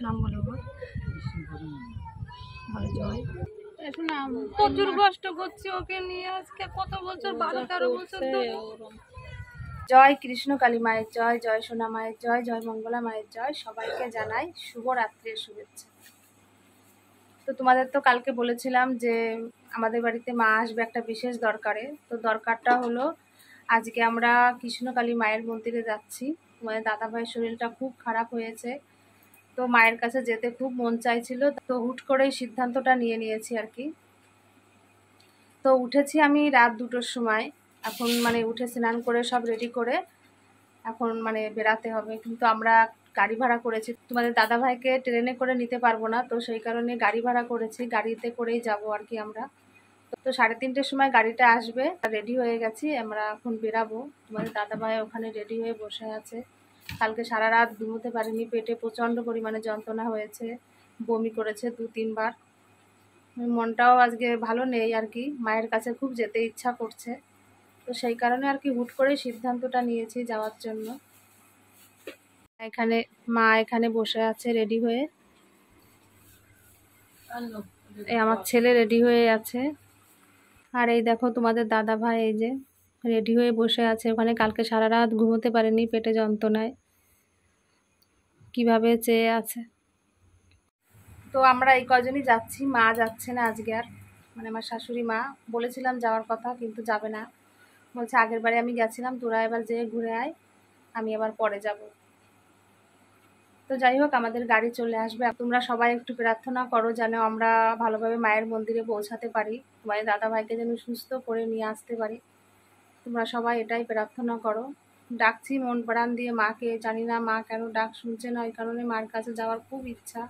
নাম বলো ভালো জয় প্রচুর কষ্ট করছি ওকে নিয়ে আজকে কত বছর 12-13 বছর ধরে। জয় কৃষ্ণ কালী মায়ের জয়, জয় সোনা মায়ের জয়, জয় মঙ্গলা মায়ের জয়। সবাইকে জানাই শুভরাত্রির শুভেচ্ছা। তো তোমাদের তো কালকে বলেছিলাম যে আমাদের বাড়িতে মা আসবে একটা বিশেষ দরকারে। তো দরকারটা হলো আজকে আমরা কৃষ্ণকালী মায়ের মন্দিরে যাচ্ছি। তোমাদের দাদাভাইয়ের শরীরটা খুব খারাপ হয়েছে, তো মায়ের কাছে যেতে খুব মন চাইছিল, তো হুট করেই সিদ্ধান্তটা নিয়ে নিয়েছি আর কি। তো উঠেছি আমি রাত 2টোর সময়। এখন উঠে স্নান করে সব রেডি করে এখন বেরাতে হবে। কিন্তু আমরা গাড়ি ভাড়া করেছি, তোমাদের দাদাভাইকে ট্রেনে করে নিতে পারবো না, তো সেই কারণে গাড়ি ভাড়া করেছি, গাড়িতে করেই যাব আর কি আমরা। তো 3:30টার সময় গাড়িটা আসবে, রেডি হয়ে গেছি, আমরা এখন বেরাবো। তোমাদের দাদাভাই ওখানে রেডি হয়ে বসে আছে। কালকে সারা রাত ঘুমোতে পারিনি, পেটে প্রচণ্ড পরিমাণে যন্ত্রণা হয়েছে, বমি করেছে 2-3 বার। মনটাও আজকে ভালো নেই আর কি, মায়ের কাছে খুব যেতে ইচ্ছা করছে। তো সেই কারণে আর কি হুট করে সিদ্ধান্তটা নিয়েছি যাওয়ার জন্য। মা এখানে বসে আছে রেডি হয়ে, এই আমার ছেলে রেডি হয়ে আছে। আর এই দেখো তোমাদের দাদা ভাই এই যে রেডি হয়ে বসে আছে ওখানে। কালকে সারা রাত ঘুমোতে পারেনি পেটে যন্ত্রণায়, কিভাবে চেয়ে আছে। তো আমরা এই কজনই যাচ্ছি, মা যাচ্ছে না আজকে আর। আমার শাশুড়ি মা বলেছিলাম যাওয়ার কথা, কিন্তু যাবে না, বলছে আগের বারে আমি গেছিলাম, তোরা এবার যেয়ে ঘুরে আয়, আমি আবার পরে যাব। তো যাই হোক, আমাদের গাড়ি চলে আসবে। তোমরা সবাই একটু প্রার্থনা করো যেন আমরা ভালোভাবে মায়ের মন্দিরে পৌঁছাতে পারি, তোমাদের দাদাভাইকে যেন সুস্থ করে নিয়ে আসতে পারি। তোমরা সবাই এটাই প্রার্থনা করো। ডাকছি মন প্রাণ দিয়ে মাকে, জানি না মা কেন ডাক শুনছে না, ওই কারণে মার কাছে যাওয়ার খুব ইচ্ছা।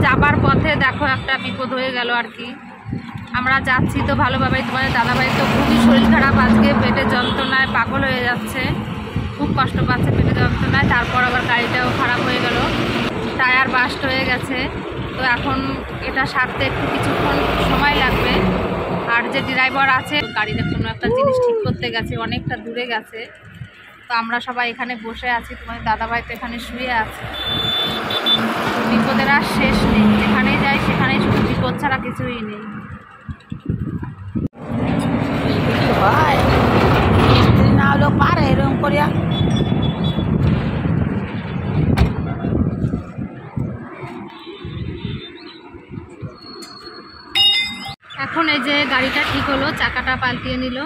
যাবার পথে দেখো একটা বিপদ হয়ে গেল আর কি। আমরা যাচ্ছি তো ভালোভাবেই, তোমাদের দাদাভাই তো খুবই শরীর খারাপ আজকে, পেটে যন্ত্রণায় পাগল হয়ে যাচ্ছে, খুব কষ্ট পাচ্ছে পেটে যন্ত্রণায়। তারপর আবার গাড়িটাও খারাপ হয়ে গেল, টায়ার বাস্ট হয়ে গেছে। তো এখন এটা সারতে একটু কিছুক্ষণ সময় লাগবে। আর যে ড্রাইভার আছে গাড়িতে কোনো একটা জিনিস ঠিক করতে গেছে, অনেকটা দূরে গেছে। তো আমরা সবাই এখানে বসে আছি, তোমাদের দাদাভাই তো এখানে শুয়ে আছে। বিপদের আর শেষ নেই, যেখানেই যাই সেখানেই শুধু বিপদ ছাড়া কিছুই নেই। না হলো পারে এরকম করিয়া। এখন এই যে গাড়িটা ঠিক হলো, চাকাটা পাল্টিয়ে নিল,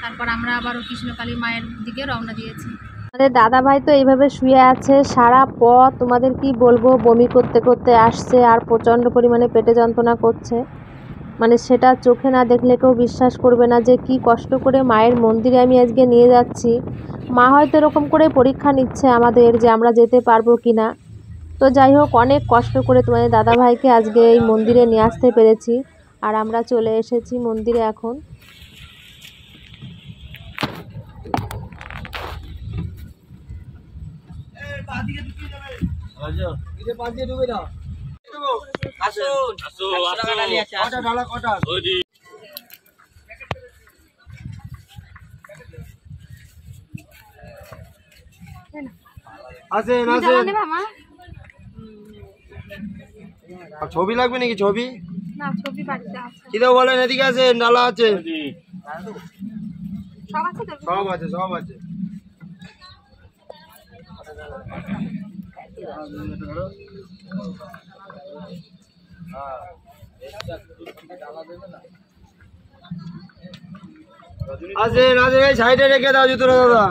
তারপর আমরা আবারও কৃষ্ণকালী মায়ের দিকে রওনা দিয়েছি। আমাদের দাদা ভাই তো এইভাবে শুয়ে আছে সারা পথ, তোমাদের কি বলবো, বমি করতে করতে আসছে আর প্রচণ্ড পরিমাণে পেটে যন্ত্রণা করছে। সেটা চোখে না দেখলে কেউ বিশ্বাস করবে না যে কি কষ্ট করে মায়ের মন্দিরে আমি আজকে নিয়ে যাচ্ছি। মা হয়তো এরকম করে পরীক্ষা নিচ্ছে আমাদের যে আমরা যেতে পারবো কি না। তো যাই হোক, অনেক কষ্ট করে তোমাদের দাদা ভাইকে আজকে এই মন্দিরে নিয়ে আসতে পেরেছি। আর আমরা চলে এসেছি মন্দিরে এখন। ছবি লাগবে নাকি? ছবি না, ছবি বাড়িতে আছে। কি দাও বলেন, এদিকে আছে, ডালা আছে, সব আছে তো? সব আছে, সব আছে। আছে নাজে, এই সাইডে রেখে দাও জুতোটা দাদা।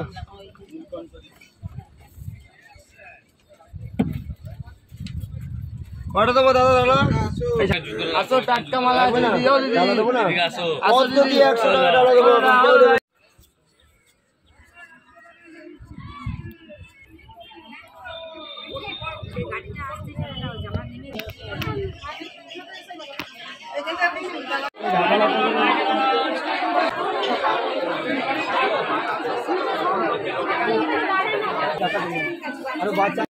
কটা দেবো দাদা দাদা? আসো টাটকা মাল আছে দিও দিদি। ডালা দেবো না? আসো। কত দিয়ে 100 টাকা ডালা দেবো? কেউ দেবে না। আরে বাচ্চা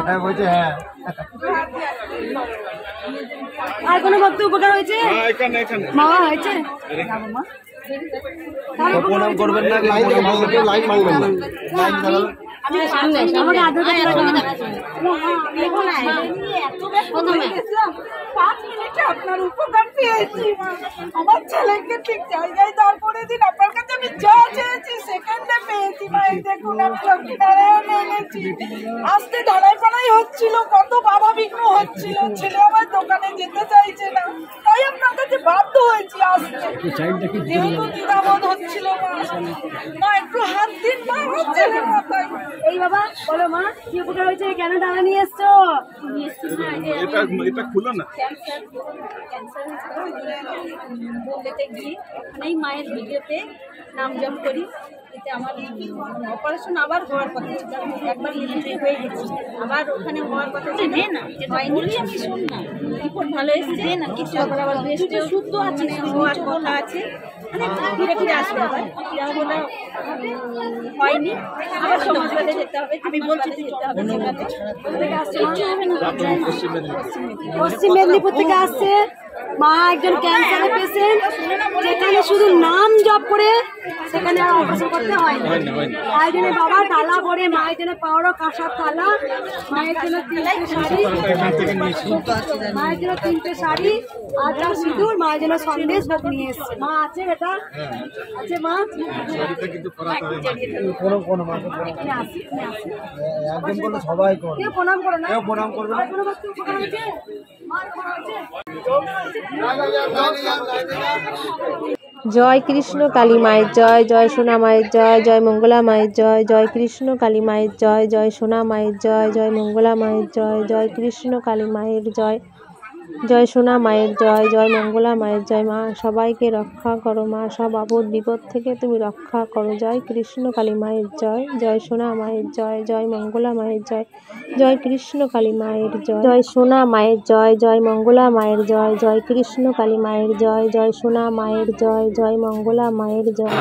হ্যাঁ বলছে হ্যাঁ। আর কোনো ভক্ত উপকার হয়েছে? মামা হয়েছে? প্রণাম করবেন না, লাইন মারবেন না। লাইন দাঁড়ান। আমাকে আদর করে আপনার উপকার পেয়েছি। আমার ছেলেকে ঠিক জায়গায় দাঁড় করে দিন। আপনার কাছে আমি যা চেয়েছি সেকেন্ডে পেয়েছি। মা এই দেখুন আমি লক্ষ্মীনারায়ণ এনেছি। আসতে ঢালাই পালাই হচ্ছিল, কত বাধা বিঘ্ন হচ্ছিল। ছেলে আমার দোকানে যেতে চাইছে না, তাই আপনার কাছে বাধ্য হয়েছি আসতে। যেহেতু দ্বিধাবোধ হচ্ছিল মা একটু হাত দিন মা আমার ছেলের মাথায়। এই বাবা বলো মা কি উপকার হয়েছে? কেন ডালা নিয়ে এসছো? এটা খুলো না। বোম্বেতে গিয়ে ওখানেই মায়ের ভিডিওতে নাম জপ করি। এতে আমার অপারেশন আবার হওয়ার কথা ছিল, একবার ইলেকট্রিক হয়ে গেছি, আবার ওখানে হওয়ার কথা ছিল না, হয়নি। আমি শুনলাম রিপোর্ট ভালো এসেছে না, কিছু আবার ব্রেস্টে শুদ্ধ আছে, হওয়ার কথা আছে, মানে ফিরে ফিরে আসবে আবার। ওটা হয়নি, আবার সমাজবাদে যেতে হবে। আমি বলছি যেতে হবে। পশ্চিম মেদিনীপুর থেকে আসছে মা, একজন ক্যান্সারের পেশেন্ট, যেখানে শুধু নাম জপ করে সেখানে আর অপারেশন করতে হয় না। তাই জন্য বাবা ডালা ভরে মায়ের জন্য পাওয়ারও কাঁসার থালা, মায়ের জন্য 3টে শাড়ি, মায়ের জন্য 3টে শাড়ি আর যা সিঁদুর, মায়ের জন্য সন্দেশ ভোগ নিয়ে এসছে। মা আছে বেটা? আছে মা? কোনো মাসে একদম করলে সবাই করবে। কেউ প্রণাম করো না? কেউ প্রণাম করবে না। আর কোনো বস্তু উপকার হয়েছে? মার উপকার হয়েছে? জয় কৃষ্ণ কালী মায়ের জয়, জয় সোনা মায়ের জয়, জয় মঙ্গলা মায়ের জয়, জয় কৃষ্ণ কালী মায়ের জয়, জয় সোনা মায়ের জয়, জয় মঙ্গলা মায়ের জয়, জয় কৃষ্ণ কালী মায়ের জয়, জয় সোনা মায়ের জয়, জয় মঙ্গলা মায়ের জয়। মা সবাইকে রক্ষা করো মা, সব আপদ বিপদ থেকে তুমি রক্ষা করো। জয় কৃষ্ণ কালী মায়ের জয়, জয় সোনা মায়ের জয়, জয় মঙ্গলা মায়ের জয়, জয় কৃষ্ণ কালী মায়ের জয়, জয় সোনা মায়ের জয়, জয় মঙ্গলা মায়ের জয়, জয় কৃষ্ণ কালী মায়ের জয়, জয় সোনা মায়ের জয়, জয় মঙ্গলা মায়ের জয়।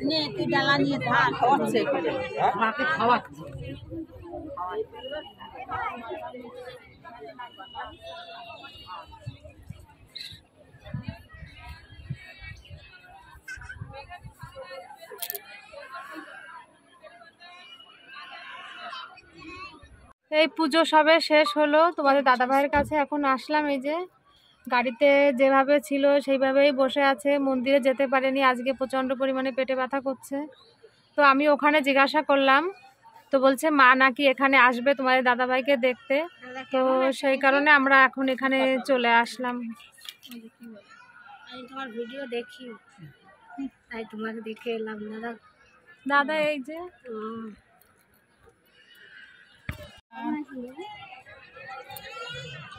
নে তুই ডালা নিয়ে থাক, খাওয়াচ্ছে মাকে খাওয়াচ্ছে। এই পুজো সবে শেষ হলো, তোমাদের দাদা ভাইয়ের কাছে এখন আসলাম। এই যে গাড়িতে যেভাবে ছিল সেইভাবেই বসে আছে, মন্দিরে যেতে পারেনি, আজকে প্রচণ্ড পরিমাণে পেটে ব্যথা করছে। তো আমি ওখানে জিজ্ঞাসা করলাম, তো বলছে মা নাকি এখানে আসবে তোমাদের দাদাভাইকে দেখতে, তো সেই কারণে আমরা এখন এখানে চলে আসলাম। আমি তোমার ভিডিও দেখি, তাই তোমাকে দেখে এলাম। দাদা দাদা এই যে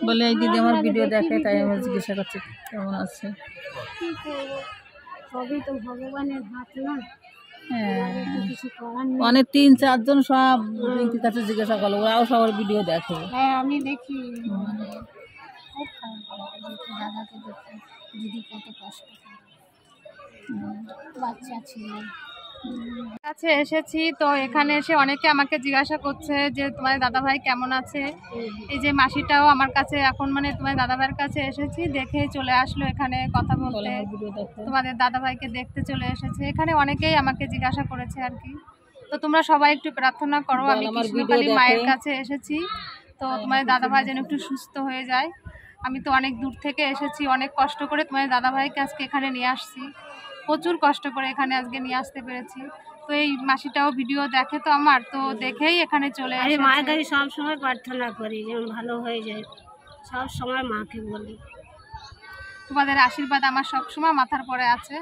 বলে এই দিদি আমার ভিডিও দেখে, তাই আমি জিজ্ঞাসা করছি কেমন আছে। কি করবো, সবই তো ভগবানের হাত না, হ্যাঁ, কিছু করার নেই। অনেক 3-4 জন সব রিঙ্কির কাছে জিজ্ঞাসা করলো, ওরাও সবার ভিডিও দেখে। হ্যাঁ আমি দেখি, খুব খারাপ লাগে দাদাকে দেখে, দিদি কত কষ্ট করে, বাচ্চা ছিল। কাছে এসেছি, তো এখানে এসে অনেকে আমাকে জিজ্ঞাসা করছে যে তোমাদের দাদাভাই কেমন আছে। এই যে মাসিটাও আমার কাছে এখন মানে তোমাদের দাদাভাইয়ের কাছে এসেছি, দেখে চলে আসলো এখানে কথা বলতে, ভিডিও দেখে তোমাদের দাদাভাইকে দেখতে চলে এসেছে। এখানে অনেকেই আমাকে জিজ্ঞাসা করেছে আর কি। তো তোমরা সবাই একটু প্রার্থনা করো, আমি কৃষ্ণকালী মায়ের কাছে এসেছি, তো তোমাদের দাদাভাই যেন একটু সুস্থ হয়ে যায়। আমি তো অনেক দূর থেকে এসেছি, অনেক কষ্ট করে তোমাদের দাদাভাইকে আজকে এখানে নিয়ে আসছি, প্রচুর কষ্ট করে এখানে আজকে নিয়ে আসতে পেরেছি। তো এই মাসিটাও ভিডিও দেখে, তো আমার তো দেখেই এখানে চলে আমি এসেছে। মায়ের কাছে সব সময় প্রার্থনা করি যেন ভালো হয়ে যায়, সব সময় মাকে বলি। তোমাদের আশীর্বাদ আমার সবসময় মাথার পরে আছে,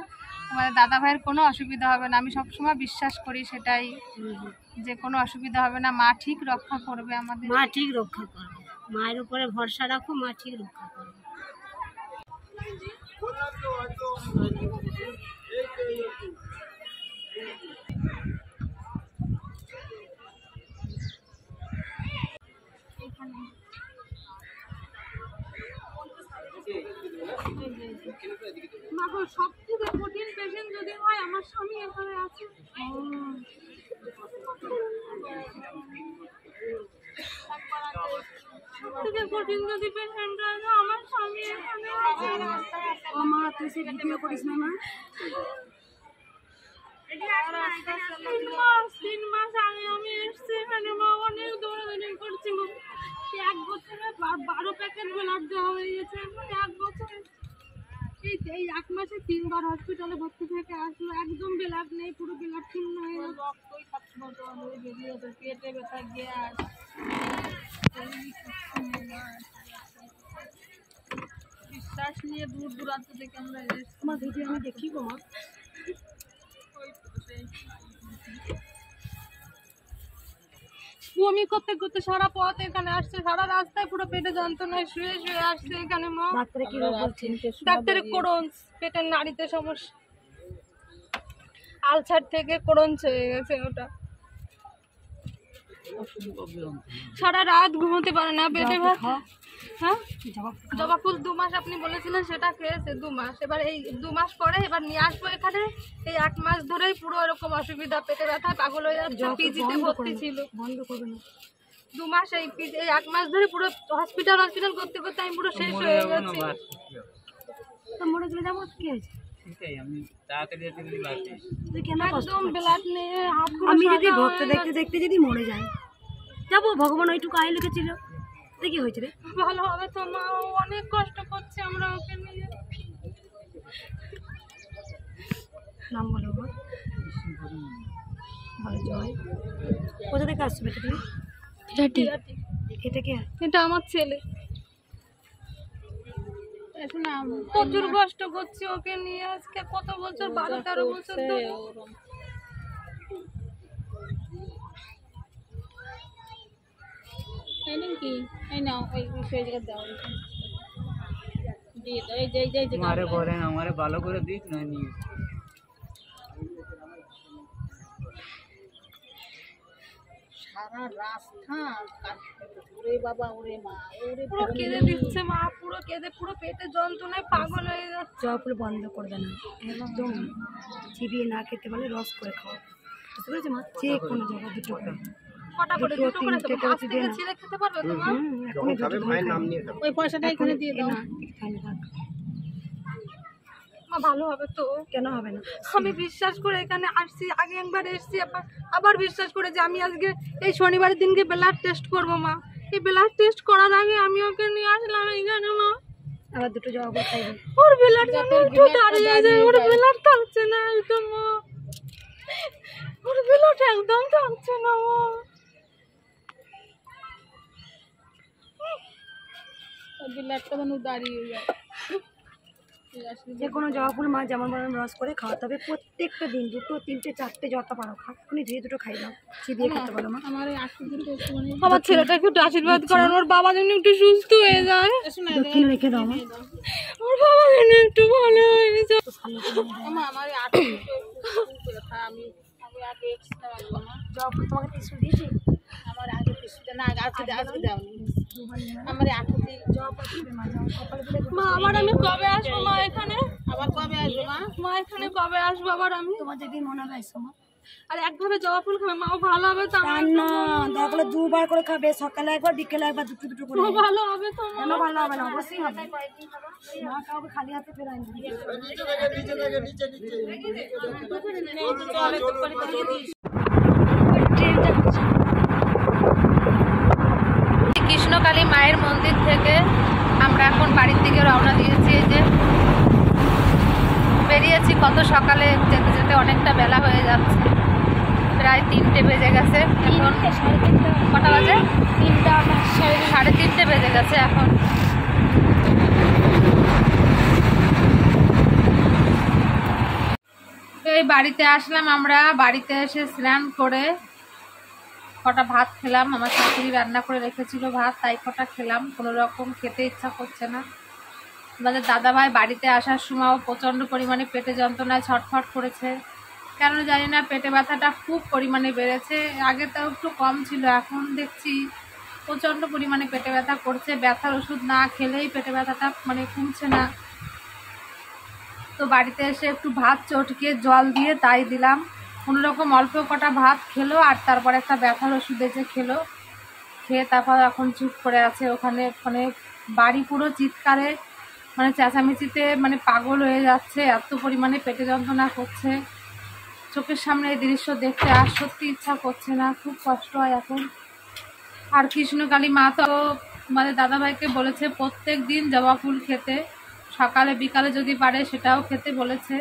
তোমাদের দাদা ভাইয়ের কোনো অসুবিধা হবে না, আমি সবসময় বিশ্বাস করি সেটাই, যে কোনো অসুবিধা হবে না, মা ঠিক রক্ষা করবে আমাদের। মা ঠিক রক্ষা করবে, মায়ের উপরে ভরসা রাখো, মা ঠিক রক্ষা করবে। সব থেকে কঠিন পেশেন্ট যদি হয় আমার স্বামী এখানে আছে। সবথেকে কঠিন যদি পেশেন্ট হয় আমার স্বামী এখানে আছে। ও মা, তুই সে ভিডিও করিস না মা? 3 মাস আগে আমি এসছি এখানে, মা অনেক দৌড়াদৌড়ি করছিল। 1 বছরে 12 প্যাকেট ব্লাড দেওয়া হয়ে গেছে, 1 বছরে এই 1 মাসে 3 বার হসপিটালে ভর্তি থেকে আসলো, একদম ব্লাড নেই, পুরো ব্লাড শূন্য হয়ে গেছে। রক্তই খাচ্ছিল তো, বেরিয়েছে পেটে ব্যথা, গ্যাস, বিশ্বাস নিয়ে দূর দূরান্ত থেকে আমরা এসেছি। তোমার ভিডিও আমি দেখি গো মা। বমি করতে করতে সারা পথ এখানে আসছে, সারা রাস্তায় পুরো পেটে যন্ত্রণায় শুয়ে শুয়ে আসছে এখানে। মা ডাক্তারে কি রোগ বলছে? ডাক্তারে কোরন, পেটের নাড়িতে সমস্যা, আলসার থেকে কোরঞ্চ হয়ে গেছে ওটা। সারা রাত ঘুমোতে পারে না, পেটে ভাত। হ্যাঁ, জবা ফুল 2 মাস আপনি বলেছিলেন, সেটা খেয়েছে 2 মাস। এবার এই 2 মাস পরে এবার নিয়ে আসবো এখানে। এই 1 মাস ধরেই পুরো এরকম অসুবিধা, পেটে ব্যথা, পাগল হয়ে যাচ্ছে, পিজিতে ভর্তি ছিল। বন্ধ করবে না। 2 মাস এই 1 মাস ধরে পুরো হসপিটাল করতে করতে আমি পুরো শেষ হয়ে গেছি। তো মরে গেলে যাবো, কি হয়েছে? তুই কেন কষ্ট একদম ব্লাড নিয়ে হাত পুরো আমি যদি সাদা ভক্ত হয়ে দেখতে দেখতে যদি মরে যাই, যাবো, ভগবান ওইটুকু আয় লিখেছিল। তো কি হয়েছে রে? ভালো হবে তো মা, ও অনেক কষ্ট করছে, আমরা ওকে নিয়ে। নাম বলো গো। ভালো জয়। কোথা থেকে আসছো বেটা তুমি? এটা কে? এটা আমার ছেলে। প্রচুর কষ্ট করছি ওকে নিয়ে, আজকে কত বছর, 12-13 বছর ধরে। মারে বলেন আমারে ভালো করে দিক না নিয়ে। সারা রাস্তা ওরে বাবা, ওরে মা, ওরে পুরো কেঁদে দিচ্ছে মা, পুরো কেঁদে পুরো পেটে যন্ত্রণায় পাগল হয়ে যাচ্ছে। জয়পুরে বন্ধ করবে না, একদম চিবিয়ে না খেতে পারলে রস করে খাও, বুঝতে পেরেছো মা? যে কোনো জায়গা 2 করে, কটা করে 2 করে তো তিনটে আজ থেকে ছেলে খেতে পারবে তো মা? এখনই খাবে মায়ের নাম নিয়ে খাবে। ওই পয়সাটা এখানে দিয়ে দাও। মা ভালো হবে তো? কেন হবে না? আমি বিশ্বাস করে এখানে আসছি, আগে একবার এসেছি, আবার বিশ্বাস করে যে আমি আজকে এই শনিবারের দিনকে ব্লাড টেস্ট করবো মা। এই ব্লাড টেস্ট করার আগে আমি ওকে নিয়ে আসলাম এইখানে মা। আবার দুটো জবা ফুল খাইবে। ওর বেলার জন্য একটু দাঁড়িয়ে যায়, ওর বেলার থাকছে না একদম, ওর বেলাটা একদম থাকছে না। বেলারটা যেন দাঁড়িয়ে যায়। যে কোনো জবা ফুল মা যেমন বলেন রস করে খাওয়াতে হবে প্রত্যেকটা দিন, 2, 3, 4 যত পারো খাও, এখনই ধুয়ে দুটো খাই দাও, চিবিয়ে খেতে পারো মা। আমার ছেলেটাকে একটু আশীর্বাদ করেন, ওর বাবা যেন একটু সুস্থ হয়ে যায়, দক্ষিণে রেখে দাও মা। ওর বাবা যেন একটু ভালো হয়ে যায়। জবা ফুল তোমাকে টিস্যু দিয়েছি, মা আবার আমি কবে আসবো মা এখানে? মা এখানে কবে আসবো আবার আমি? তোমার যেদিন মনে হবে এসো মা। আর একভাবে জবা ফুল খাবে মাও ভালো হবে তো? আমার না দরকার হলে 2 বার করে খাবে, সকালে একবার বিকেলে একবার, দুটো করে। ভালো হবে তো? কেন ভালো হবে না? অবশ্যই হবে। মা কাউকে খালি হাতে ফেরায় না। কৃষ্ণকালী মায়ের মন্দির থেকে আমরা এখন বাড়ির দিকে রওনা দিয়েছি। এই যে বেরিয়েছি কত সকালে, যেতে যেতে অনেকটা বেলা হয়ে যাচ্ছে, প্রায় 3টে বেজে গেছে এখন। কটা বাজে? 3:30 বেজে গেছে এখন। এই বাড়িতে আসলাম আমরা, বাড়িতে এসে স্নান করে কটা ভাত খেলাম। আমার শাশুড়ি রান্না করে রেখেছিল ভাত, তাই কটা খেলাম। কোনো রকম খেতে ইচ্ছা করছে না। আমাদের দাদাভাই বাড়িতে আসার সময়ও প্রচণ্ড পরিমাণে পেটে যন্ত্রণায় ছটফট করেছে, কেন জানি না পেটে ব্যথাটা খুব পরিমাণে বেড়েছে। আগে তো একটু কম ছিল, এখন দেখছি প্রচণ্ড পরিমাণে পেটে ব্যথা করছে। ব্যথার ওষুধ না খেলেই পেটে ব্যথাটা মানে কমছে না। তো বাড়িতে এসে একটু ভাত চটকে জল দিয়ে তাই দিলাম, কোনোরকম অল্প কটা ভাত খেলো, আর তারপর একটা ব্যথার ওষুধ এসে খেলো, খেয়ে তারপর এখন চুপ করে আছে ওখানে। মানে বাড়ি পুরো চিৎকারে মানে চেঁচামেচিতে মানে পাগল হয়ে যাচ্ছে, এত পরিমাণে পেটে যন্ত্রণা করছে। চোখের সামনে এই দৃশ্য দেখতে আর সত্যি ইচ্ছা করছে না, খুব কষ্ট হয় এখন। আর কৃষ্ণকালী মা তো আমাদের দাদাভাইকে বলেছে প্রত্যেক দিন জবা ফুল খেতে, সকালে বিকালে যদি পারে সেটাও খেতে বলেছে।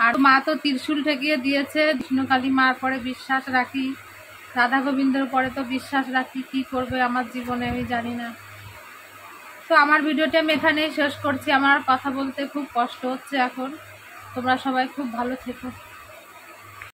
আর মা তো ত্রিশূল ঠেকিয়ে দিয়েছে। কৃষ্ণকালী মার পরে বিশ্বাস রাখি, রাধা গোবিন্দর পরে তো বিশ্বাস রাখি, কি করবে আমার জীবনে আমি জানি না। তো আমার ভিডিওটা আমি এখানেই শেষ করছি। আমার কথা বলতে খুব কষ্ট হচ্ছে এখন। তোমরা সবাই খুব ভালো থেকো।